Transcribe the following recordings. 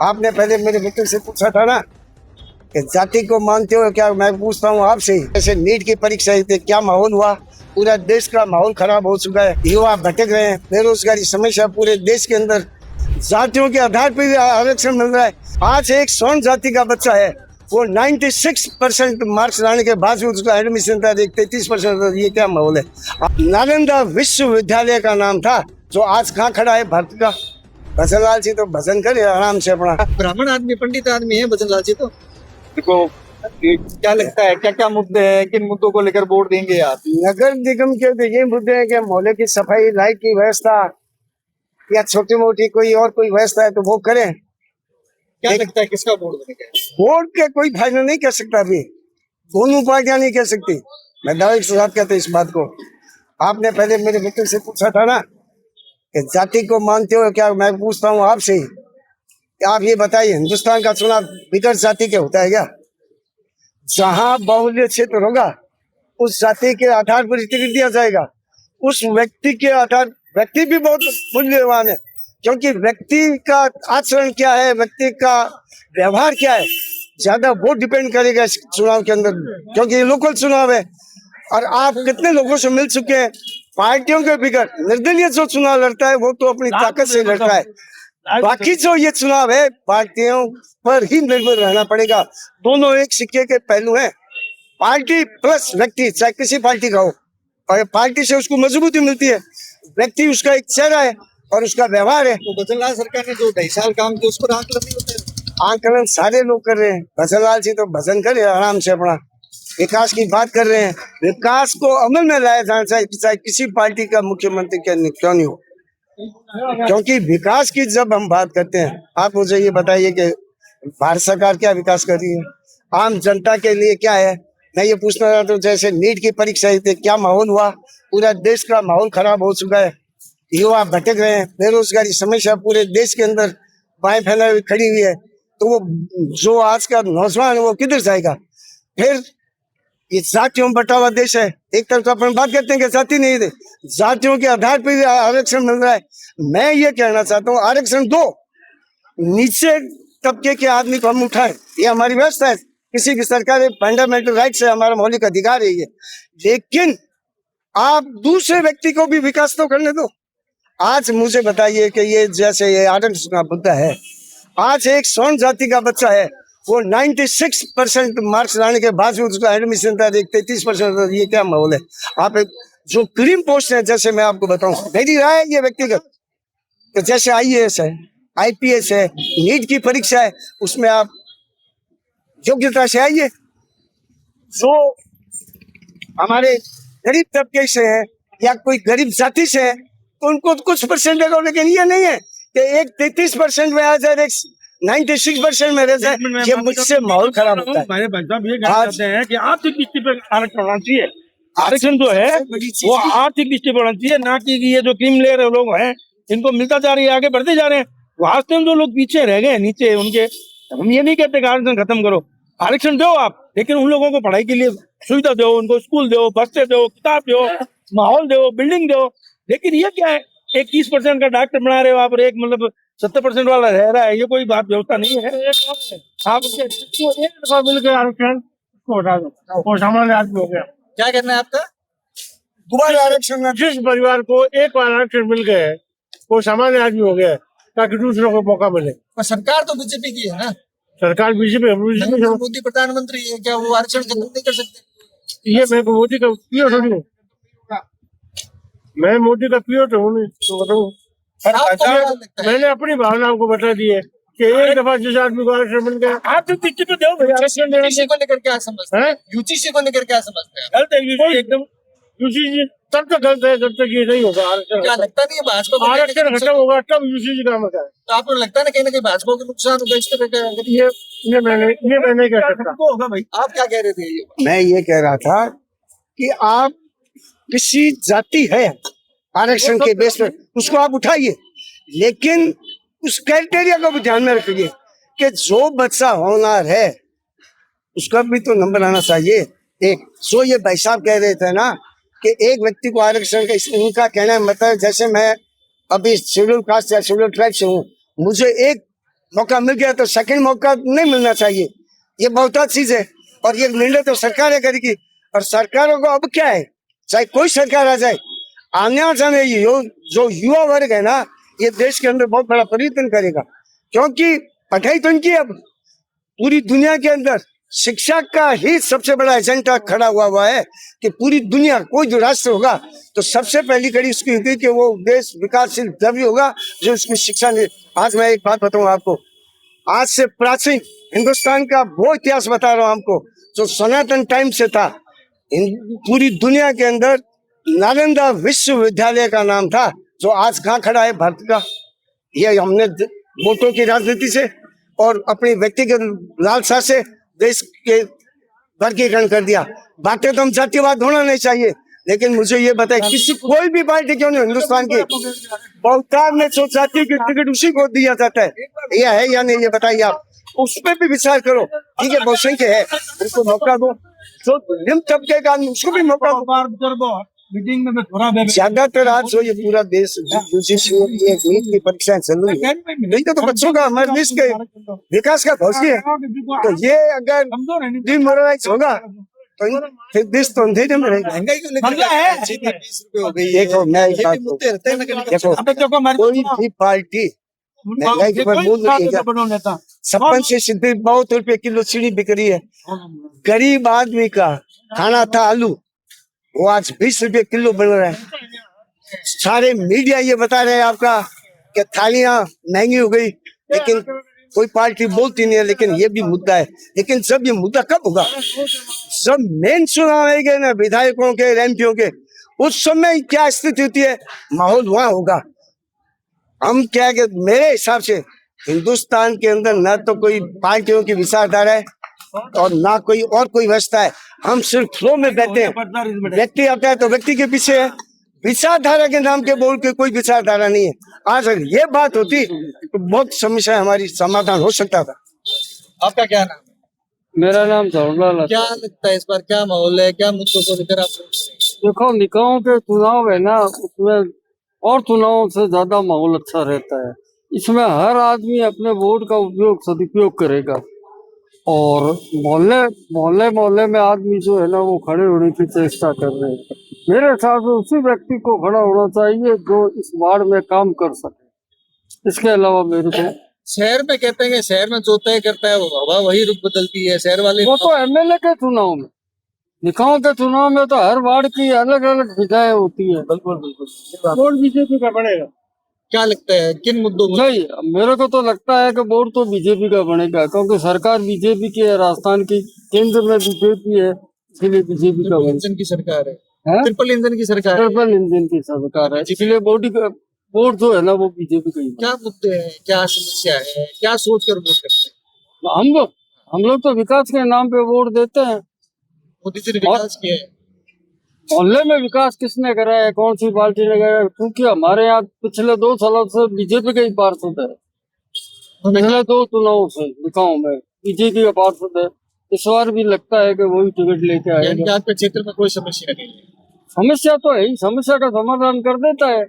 आपने पहले मेरे मित्र से पूछा था ना कि जाति को मानते हो क्या। मैं पूछता हूँ आपसे, जैसे नीट की परीक्षा थी, क्या माहौल हुआ। पूरा देश का माहौल खराब हो चुका है, युवा भटक रहे हैं, बेरोजगारी समस्या पूरे देश के अंदर, जातियों के आधार पर आरक्षण मिल रहा है। आज एक स्वर्ण जाति का बच्चा है, वो 96% मार्क्स लाने के बावजूद उसका एडमिशन था 33%। ये क्या माहौल है। नालंदा विश्वविद्यालय का नाम था, जो आज कहाँ खड़ा है भारत का। भजन लाल जी तो भजन करे आराम से अपना। ब्राह्मण आदमी, पंडित आदमी है भजन लाल जी। तो देखो, क्या लगता है क्या क्या मुद्दे हैं, किन मुद्दों को लेकर वोट देंगे आप? नगर निगम के तो ये मुद्दे हैं कि मोहल्ले की सफाई, लाइट की व्यवस्था, या छोटी मोटी कोई और कोई व्यवस्था है तो वो करें। क्या लगता है किसका वोट देंगे? वोट के कोई फायदा नहीं कर सकता, अभी दोनों पार्टियां नहीं कर सकती। मैं दावे के साथ कहता हूँ इस बात को। आपने पहले मेरे मित्र से पूछा था ना कि जाति को मानते हो क्या। मैं पूछता हूँ आपसे, आप ये बताइए, हिंदुस्तान का चुनाव बिगड़ जाति के होता है क्या। जहाँ बाहुल्य क्षेत्र होगा उस जाति के आधार पर टिकट दिया जाएगा। उस व्यक्ति के आधार, व्यक्ति भी बहुत मूल्यवान है, क्योंकि व्यक्ति का आचरण क्या है, व्यक्ति का व्यवहार क्या है, ज्यादा वो डिपेंड करेगा इस चुनाव के अंदर, क्योंकि ये लोकल चुनाव है। और आप कितने लोगों से मिल चुके हैं, पार्टियों के बिगड़ निर्दलीय जो चुनाव लड़ता है वो तो अपनी ताकत से लड़ता है। बाकी जो ये चुनाव है पार्टियों पर ही निर्भर रहना पड़ेगा। दोनों एक सिक्के के पहलू हैं। पार्टी प्लस व्यक्ति, चाहे किसी पार्टी का हो, और पार्टी से उसको मजबूती मिलती है, व्यक्ति उसका एक चेहरा है और उसका व्यवहार है। तो भजन लाल सरकार ने जो 2.5 साल काम किया उस पर आंकलन नहीं होता है? आंकलन सारे लोग कर रहे हैं। भजन लाल जी तो भजन करे आराम से अपना, विकास की बात कर रहे हैं। विकास को अमल में लाया जाना चाहिए, चाहे किसी पार्टी का मुख्यमंत्री क्यों नहीं हो। क्योंकि विकास की जब हम बात करते हैं, आप मुझे ये बताइए कि भारत सरकार क्या विकास कर रही है, आम जनता के लिए क्या है। मैं ये पूछना चाहता हूँ, जैसे नीट की परीक्षा थी, क्या माहौल हुआ। पूरा देश का माहौल खराब हो चुका है, युवा भटक रहे हैं, बेरोजगारी समस्या पूरे देश के अंदर बाएं फैलाई हुई खड़ी हुई है। तो वो जो आज का नौजवान है वो किधर जाएगा फिर। ये जातियों बटा हुआ देश है। एक तरफ तो अपन बात करते हैं कि जाति नहीं दे, जातियों के आधार पर आरक्षण मिल रहा है। मैं ये कहना चाहता हूँ, आरक्षण दो, नीचे तबके के आदमी को हम उठाएं, ये हमारी व्यवस्था है। किसी की सरकार फंडामेंटल राइट्स है, हमारा मौलिक अधिकार है ये। लेकिन आप दूसरे व्यक्ति को भी विकास तो करने दो। आज मुझे बताइए कि ये जैसे ये आरक्षण का मुद्दा है, आज एक स्वर्ण जाति का बच्चा है, वो 96% मार्क्स लाने के बावजूद उसका एडमिशन था 33%। ये क्या माहौल है। आप जो क्रीम पोस्ट है, जैसे मैं आपको बताऊं, मेरी राय है ये व्यक्तिगत, तो जैसे IAS है, IPS है, नीट की परीक्षा है, उसमें आप योग्यता से आइए। जो हमारे गरीब तबके से है या कोई गरीब जाति से है तो उनको कुछ परसेंट देगा, लेकिन ये नहीं है कि एक 33% में आ जाए, एक 96% में रह जाए। ये मुझसे माहौल खराब होता है। हमारे भाई साहब ये कहना चाहते हैं कि आर्थिक दृष्टि पर आरक्षण होना चाहिए। आरक्षण जो है वो आर्थिक दृष्टि पर होना चाहिए, ना कि ये जो क्रीम लेयर लोग हैं इनको मिलता जा रही है, आगे बढ़ते जा रहे हैं। वास्तव में जो लोग पीछे रह गए नीचे, उनके हम ये नहीं कहते कि आरक्षण खत्म करो, आरक्षण दो आप, लेकिन उन लोगों को पढ़ाई के लिए सुविधा दो, उनको स्कूल दो, बसें दो, किताब दो, माहौल दो, बिल्डिंग दो। लेकिन ये क्या है, एक 30% का डॉक्टर बना रहे हो आप और एक मतलब 70% वाला रह रहा है, ये कोई बात व्यवस्था नहीं है। आप मिलकर आरक्षण हटा दो और सामान्य आदमी हो गया। क्या कहना है आपका? दोबारा आरक्षण, जिस परिवार को एक बार आरक्षण मिल गए वो सामान्य आदमी हो गया, ताकि दूसरों को मौका मिले। पर सरकार तो बीजेपी की है ना, सरकार बीजेपी मोदी प्रधानमंत्री है, क्या वो आरक्षण खत्म नहीं कर सकते? ये मैं मोदी का प्रिय हूँ, मैं मोदी का प्रिय तो हूँ, तो बताऊँ। मैंने अपनी भावनाओं को बता दी है कि एक दफा जिस आदमी को आरक्षण मिल गया, आप तो टिकट तो दो भैया। यूजीसी को लेकर क्या समझते हैं? यूजीसी को लेकर क्या समझते हैं? गलत है यूजीसी, एकदम यूजीसी तब तक गलत है जब तक ये नहीं होगा आरक्षण। क्या लगता नहीं है भाजपा को आरक्षण खत्म होगा तब यूजीसी का मजा है। तो आपको लगता है ना कहीं ना कहीं भाजपा को नुकसान होगा इस तरह का? ये मैं नहीं कह सकता। होगा भाई। आप क्या कह रहे थे? मैं ये कह रहा था कि आप किसी जाति है आरक्षण के बेस पर उसको आप उठाइए, लेकिन उस क्राइटेरिया को भी ध्यान में रखिए कि जो बच्चा होनहार है उसका भी तो नंबर आना चाहिए। एक जो ये भाई साहब कह रहे थे ना कि एक व्यक्ति को आरक्षण का, उनका कहना है मतलब, जैसे मैं अभी शेड्यूल कास्ट या शेड्यूल ट्राइब से हूँ, मुझे एक मौका मिल गया तो सेकंड मौका नहीं मिलना चाहिए। ये बहुत चीज है और ये निर्णय तो सरकार करेगी। और सरकारों को अब क्या है, चाहे कोई सरकार आ जाए, आने वाले समय जो युवा वर्ग है ना, ये देश के अंदर बहुत बड़ा परिवर्तन करेगा। क्योंकि पढ़ाई तो इनकी अब पूरी दुनिया के अंदर शिक्षा का ही सबसे बड़ा एजेंडा खड़ा हुआ है कि पूरी दुनिया कोई जो राष्ट्र होगा तो सबसे पहली कड़ी उसकी होगी कि वो देश विकासशील तभी होगा जो उसकी शिक्षा ने। आज मैं एक बात बताऊं आपको, आज से प्राचीन हिंदुस्तान का वो इतिहास बता रहा हूं आपको जो सनातन टाइम से था। पूरी दुनिया के अंदर नालंदा विश्वविद्यालय का नाम था, जो आज कहाँ खड़ा है भारत का। ये हमने वोटों की राजनीति से और अपनी व्यक्तिगत लालसा से देश के वर्गीकरण कर दिया। बातें तो हम जातिवाद होना नहीं चाहिए, लेकिन मुझे ये बताए किसी कोई भी पार्टी क्यों नहीं हिंदुस्तान की बहुतायत में जो जाति की टिकट उसी को दिया जाता है, यह है या नहीं ये बताइए आप। उस पर भी विचार करो। ठीक है, बहुसंख्य है, उसको मौका दो। जो निम्न तबके का उसको भी मौका दो। मीटिंग में थोड़ा ज्यादातर आज जो ये पूरा देश नीट की परीक्षाएं चल रही है, नहीं तो बच्चों का हमारे देश के विकास का भविष्य है। तो ये अगर डिमोरलाइज होगा तो फिर देश तो अंधेरे में रहेगा। महंगाई को लेकर है 20 रुपए हो गई है। देखो मैं एक बात मुद्दे रहते हैं ना कभी। देखो, कोई भी पार्टी महंगाई के ऊपर बोल रही है। 56 से सीधे 62 रुपए किलो चीनी बिक रही है। गरीब आदमी का खाना था आलू, वो आज 20 रुपए किलो बन रहा है। सारे मीडिया ये बता रहे हैं आपका कि थालियां महंगी हो गई, लेकिन कोई पार्टी बोलती नहीं है। लेकिन ये भी मुद्दा है। लेकिन जब ये मुद्दा कब होगा, जब मेन चुनाव आएंगे ना विधायकों के एमपीओ के, उस समय क्या स्थिति होती है, माहौल वहां होगा। हम क्या है कि मेरे हिसाब से हिंदुस्तान के अंदर ना तो कोई पार्टियों की विचारधारा है और ना कोई और कोई व्यवस्था है। हम सिर्फ फ्लो में बैठे हैं। व्यक्ति आता है तो व्यक्ति के पीछे है, विचारधारा के नाम के बोल के कोई विचारधारा नहीं है। आज अगर ये बात होती तो बहुत समस्या हमारी समाधान हो सकता था। आपका क्या नाम है? मेरा नाम जवाहरलाल है। क्या लगता है इस बार क्या माहौल है, क्या मुद्दों को लेकर आप? देखो, निकायों के चुनाव है ना, उसमें और चुनावों से ज्यादा माहौल अच्छा रहता है। इसमें हर आदमी अपने वोट का उपयोग सदुपयोग करेगा और मोहल्ले में आदमी जो है ना वो खड़े होने की चेष्टा कर रहे हैं। मेरे हिसाब से उसी व्यक्ति को खड़ा होना चाहिए जो इस वार्ड में काम कर सके। इसके अलावा मेरे को शहर में कहते हैं कि शहर में जो तय करता है वो हवा वही रुख बदलती है। शहर वाले वो तो एमएलए के चुनाव में, निकायों के चुनाव में तो हर वार्ड की अलग अलग विधाएं होती है। बिल्कुल बिल्कुल। वोट बीजेपी का बनेगा। क्या लगता है किन मुद्दों को? नहीं, मेरे को तो लगता है कि वोट तो बीजेपी का बनेगा, क्योंकि सरकार बीजेपी की है, राजस्थान की केंद्र में बीजेपी है, इसलिए बीजेपी का बनेगा। इंजन की सरकार है, है? ट्रिपल इंजन की सरकार है। ट्रिपल इंजन की सरकार है, इसलिए वोट जो है ना वो बीजेपी का ही है। क्या मुद्दे हैं, क्या समस्या है, क्या सोच कर वोट करते हैं? हम लोग तो विकास के नाम पे वोट देते हैं। मोदी जी ने विकास किया है। मोहल्ले में विकास किसने करा है, कौन सी पार्टी ने करा है? क्योंकि हमारे यहाँ पिछले 2 सालों से बीजेपी का ही पार्षद है। पिछले 2 चुनाव से निकायों में बीजेपी का पार्षद है। इस बार भी लगता है कि वही टिकट लेके आएगा। आपके क्षेत्र में कोई समस्या नहीं है? समस्या तो है ही, समस्या का समाधान कर देता है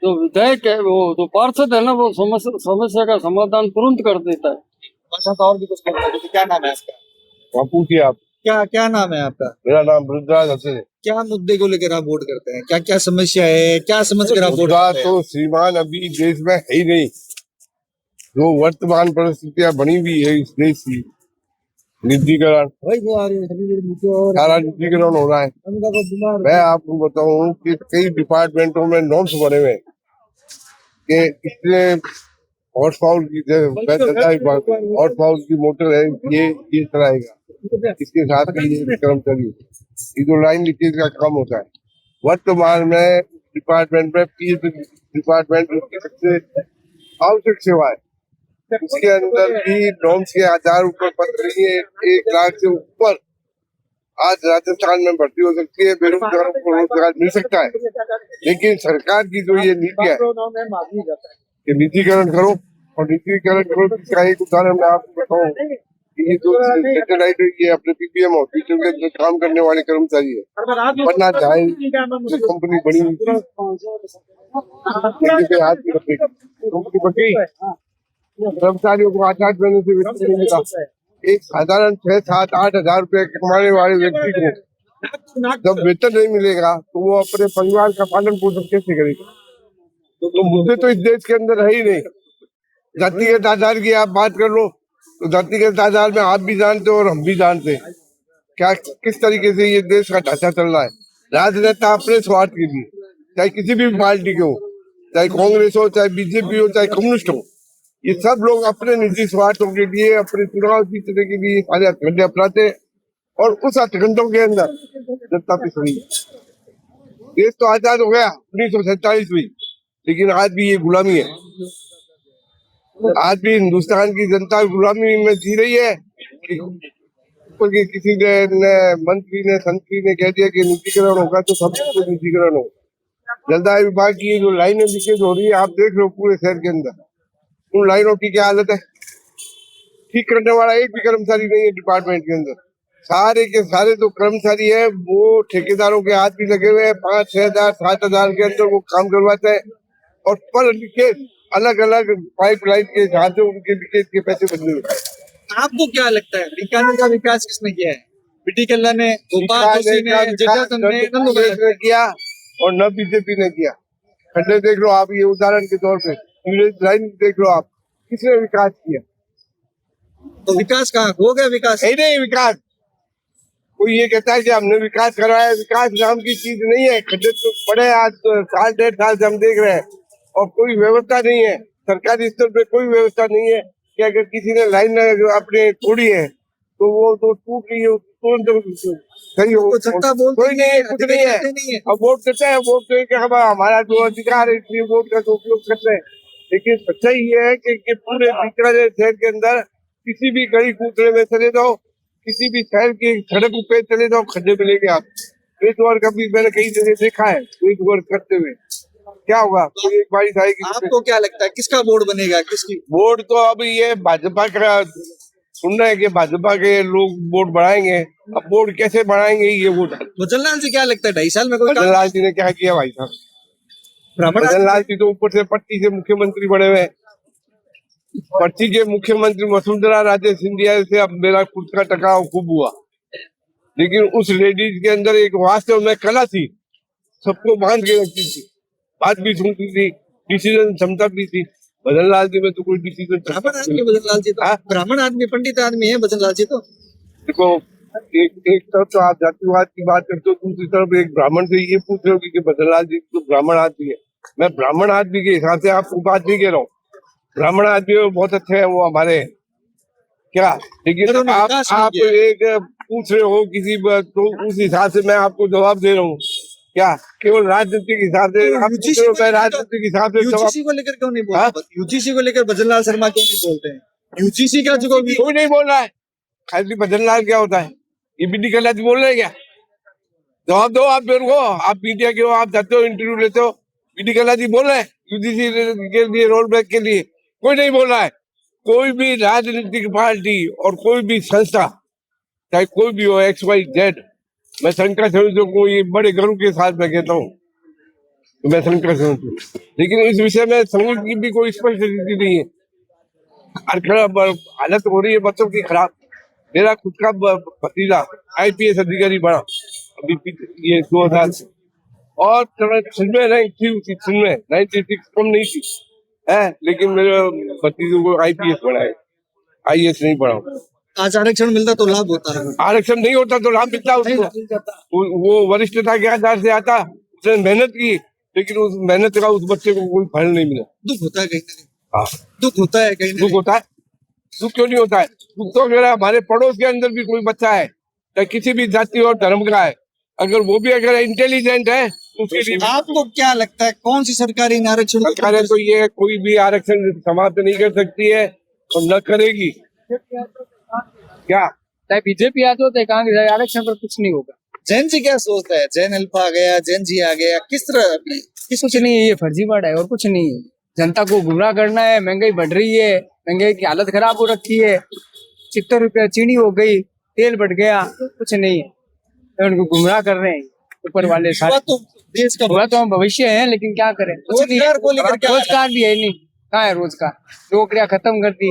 जो विधायक है, वो जो पार्षद है ना, वो समस्या का समाधान तुरंत कर देता है। और भी कुछ क्या नाम है आपका? पूछिए आप। क्या नाम है आपका? मेरा नाम रुद्राज हसन है। क्या मुद्दे को लेकर आप वोट करते हैं? क्या क्या समस्या है, क्या समझ कर आप वोट मुद्दा करते हैं? तो श्रीमान अभी देश में है ही नहीं। जो वर्तमान परिस्थितियां बनी हुई है इस देश की, निजीकरण, सारा निजीकरण हो रहा है। मैं आपको बताऊं कि कई डिपार्टमेंटों में नॉर्म्स बने हुए हैं कि इतने हॉर्स पावर की मोटर है, ये चलाएगा, इसके साथ में ये कर्मचारी, ये जो लाइन लीकेज का काम होता है। वर्तमान में डिपार्टमेंट में पीएस डिपार्टमेंट की सबसे आवश्यक सेवा है, उसके अंदर भी नॉर्म्स के आधार ऊपर पद रही है। 1 लाख से ऊपर आज राजस्थान में भर्ती हो सकती है, बेरोजगारों को रोजगार मिल सकता है। लेकिन सरकार की जो ये नीति है कि निजीकरण करो और निजीकरण करो, इसका एक उदाहरण मैं आपको बताऊं कि ये जो सैटेलाइट ये अपने पीपीएम हॉस्पिटल के अंदर काम करने वाले कर्मचारी है, बनना चाहे जो कंपनी बनी हुई थी, कंपनी बन गई, कर्मचारियों को 8-8 महीने से वेतन नहीं मिला। एक साधारण 6-7-8 हजार रुपए कमाने वाले व्यक्ति को जब वेतन नहीं मिलेगा तो वो अपने परिवार का पालन पोषण कैसे करेगा? तो मुद्दे तो इस देश के अंदर है ही नहीं। जातिगत आधार की आप बात कर लो तो जातिगत आधार में आप भी जानते हो और हम भी जानते हैं क्या किस तरीके से ये देश का ढांचा चल रहा है। राजनेता अपने स्वार्थ के लिए, चाहे किसी भी पार्टी के हो, चाहे कांग्रेस हो, चाहे बीजेपी हो, चाहे कम्युनिस्ट हो, ये सब लोग अपने निजी स्वार्थों के लिए, अपने चुनाव जीतने के लिए सारे हथकंडे अपनाते हैं और उस हथकंडों के अंदर जनता पिस रही है। देश तो आजाद हो गया 1947 में, लेकिन आज भी ये गुलामी है। आज भी हिंदुस्तान की जनता गुलामी में जी रही है। किसी ने मंत्री ने संतरी ने कह दिया कि निजीकरण होगा तो सब कुछ निजीकरण होगा। जलदाय विभाग की जो लाइनें लीकेज हो रही है आप देख रहे हो पूरे शहर के अंदर, उन लाइनों की क्या हालत है। ठीक करने वाला एक भी कर्मचारी नहीं है डिपार्टमेंट के अंदर। सारे के सारे जो कर्मचारी है वो ठेकेदारों के हाथ भी लगे हुए हैं। 5-6 हजार 7 हजार के अंदर वो काम करवाते हैं और पर लीकेज अलग अलग पाइपलाइन के हिसाब से उनके लीकेज के पैसे बदले हुए हैं। आपको क्या लगता है बीकानेर का विकास किसने किया है? बीटी कल्ला ने, गोपाल जोशी ने, जटार्दन ने, कांग्रेस ने किया और न बीजेपी ने किया। खड्डे देख लो आप, ये उदाहरण के तौर पे लाइन देख लो आप, किसने विकास किया? तो विकास कहाँ हो गया? विकास है नहीं विकास। कोई ये कहता है कि हमने विकास करवाया, विकास नाम की चीज नहीं है। खड्डे तो पड़े आज तो 1.5 साल से हम देख रहे हैं और कोई व्यवस्था नहीं है। सरकारी स्तर पे कोई व्यवस्था नहीं है कि अगर किसी ने लाइन अपने तोड़ी है तो वो तो टूट गई हो तुरंत सही हो। कोई नहीं है, कुछ नहीं है। अब वोट देते हैं, वोट दे के हमारा जो अधिकार है इसलिए वोट का उपयोग करते हैं। लेकिन सच्चाई ये है कि पूरे बीकानेर शहर के अंदर किसी भी गली कूचड़े में चले जाओ, किसी भी शहर की सड़क पे चले जाओ, खड्डे मिलेंगे आप। वेट वर्क कभी मैंने कई जगह देखा है वेट वर्क करते हुए। क्या होगा? कोई एक बारिश आएगी। आपको क्या लगता है किसका बोर्ड बनेगा? किसकी बोर्ड? तो अब ये भाजपा का सुनना है कि भाजपा के लोग वोट बढ़ाएंगे। अब वोट कैसे बढ़ाएंगे ये वोट? भजनलाल जी क्या लगता है 2.5 साल में कोई भजनलाल जी ने क्या किया भाई साहब? भजनलाल जी तो ऊपर से पट्टी से मुख्यमंत्री बने हुए। पट्टी के मुख्यमंत्री वसुंधरा राजे सिंधिया से अब मेरा खुद का टकराव खूब हुआ, लेकिन उस लेडीज के अंदर एक वास्तव में कला थी, सबको बांध के रखती थी, बात भी सुनती थी, डिसीजन क्षमता भी थी। भजनलाल जी में तो कोई डिसीजन। भजनलाल जी तो ब्राह्मण आदमी, पंडित आदमी है भजनलाल जी तो। देखो एक तरफ तो आप जातिवाद की बात करते हो, दूसरी तरफ एक ब्राह्मण से ये पूछ रहे हो कि भजनलाल जी तो ब्राह्मण आदमी है। मैं ब्राह्मण आदमी के हिसाब से आपको बात नहीं कह रहा हूँ। ब्राह्मण आदमी बहुत अच्छे हैं वो हमारे क्या, लेकिन आप एक पूछ रहे हो किसी तो उस हिसाब से मैं आपको जवाब दे रहा हूँ। क्या केवल राजनीतिक हिसाब से आप पूछ रहे हो? मैं राजनीतिक हिसाब से यूजीसी को लेकर क्यों नहीं बोलते? यूजीसी को लेकर भजनलाल शर्मा क्यों नहीं बोलते हैं? यूजीसी का जो कोई नहीं बोल रहा है। खाली भजनलाल क्या होता है? ये बीटी कल्ला जी बोल रहे हैं क्या? जवाब दो आप मेरे को। आप मीडिया के हो, आप जाते हो इंटरव्यू लेते हो। बीटी कल्ला जी बोल रहे हैं यूजीसी के लिए, रोल बैक के लिए? कोई नहीं बोल रहा है। कोई भी राजनीतिक पार्टी और कोई भी संस्था, चाहे कोई भी हो, XYZ, मैं शंकर समझू को ये बड़े गर्व के साथ मैं कहता हूँ, तो मैं शंकर समझू। लेकिन इस विषय में समूह की भी कोई स्पष्ट नीति नहीं है। हालत हो रही है बच्चों की खराब। मेरा खुद का भतीजा IPS अधिकारी बना अभी ये 2000 से, और फिल्में रैंक थी उसकी, फिल्में 96 कम नहीं थी है, लेकिन मेरे भतीजों को IPS बनाए, IAS नहीं पढ़ा। आज आरक्षण मिलता तो लाभ होता है, आरक्षण नहीं होता तो लाभ मिलता उसको। वो वरिष्ठता के आधार से आता, उसने मेहनत की, लेकिन उस मेहनत का उस बच्चे को कोई फल नहीं मिला। दुख होता है कहीं ना कहीं। हाँ, दुख होता है कहीं। दुख होता है। दुख क्यों नहीं होता है? दुख तो अगर हमारे पड़ोस के अंदर भी कोई बच्चा है, चाहे किसी भी जाति और धर्म का है, अगर वो भी अगर इंटेलिजेंट है, उसके लिए आपको क्या लगता है कौन सी सरकार इन आरक्षण? सरकारें तो ये कोई भी आरक्षण समाप्त नहीं कर सकती है और न करेगी। क्या चाहे बीजेपी आ तो कांग्रेस, आरक्षण पर कुछ नहीं होगा। जैन जी क्या सोचता है? जैन अल्फा आ गया, जैन जी आ गया, किस तरह अभी? कुछ नहीं है, ये फर्जीवाड़ा है और कुछ नहीं है। जनता को गुमराह करना है। महंगाई बढ़ रही है, महंगाई की हालत खराब हो रखी है। 70 रुपया चीनी हो गई, तेल बढ़ गया, कुछ नहीं है, तो उनको गुमराह कर रहे हैं ऊपर वाले सारे। तो देश का तो हम भविष्य है, लेकिन क्या करें? रोजगार को लेकर क्या? रोजगार भी है नहीं, कहाँ है रोजगार? नौकरियां खत्म कर दी,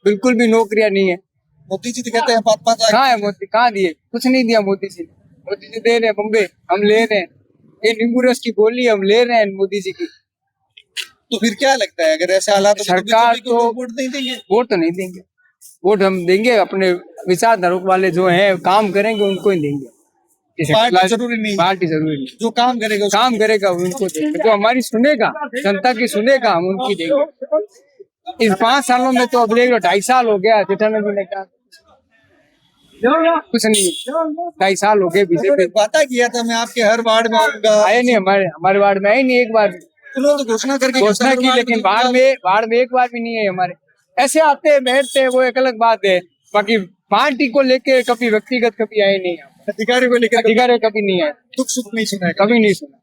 बिल्कुल भी नौकरियां नहीं है। मोदी जी तो कहते हैं 5-5 लाख। कहाँ है मोदी? कहाँ दिए? कुछ नहीं दिया मोदी जी ने। मोदी जी दे रहे हैं बम्बे, हम ले रहे हैं। ये नींबू रस की गोली हम ले रहे हैं मोदी जी की। तो फिर क्या लगता है अगर ऐसे हालात हो तो सरकार बीजेपी को तो- वोट नहीं देंगे? वोट तो नहीं देंगे, वोट हम देंगे अपने विचारधारा वाले जो हैं काम करेंगे उनको ही देंगे। जैसे पार्टी जरूरी नहीं। पार्टी जरूरी नहीं, जो काम करेगा उसको- काम करेगा उनको देंगे, जो हमारी सुनेगा, जनता की सुनेगा, हम उनकी देंगे। इन 5 सालों में तो अब देख लो 2.5 साल हो गया जेठालाल ने कहा कुछ नहीं, 2.5 साल हो गए बीजेपी उन्होंने वादा किया था मैं आपके हर वार्ड में आऊंगा, आए नहीं, हमारे वार्ड में आए नहीं एक बार भी। उन्होंने तो घोषणा करके घोषणा की लेकिन वार्ड में एक बार भी नहीं है हमारे। ऐसे आते हैं बैठते हैं वो एक अलग बात है, बाकी पार्टी को लेके कभी व्यक्तिगत कभी आए नहीं, अधिकारी को लेकर अधिकारी कभी नहीं आए, दुख सुख नहीं सुना है। कभी नहीं सुना।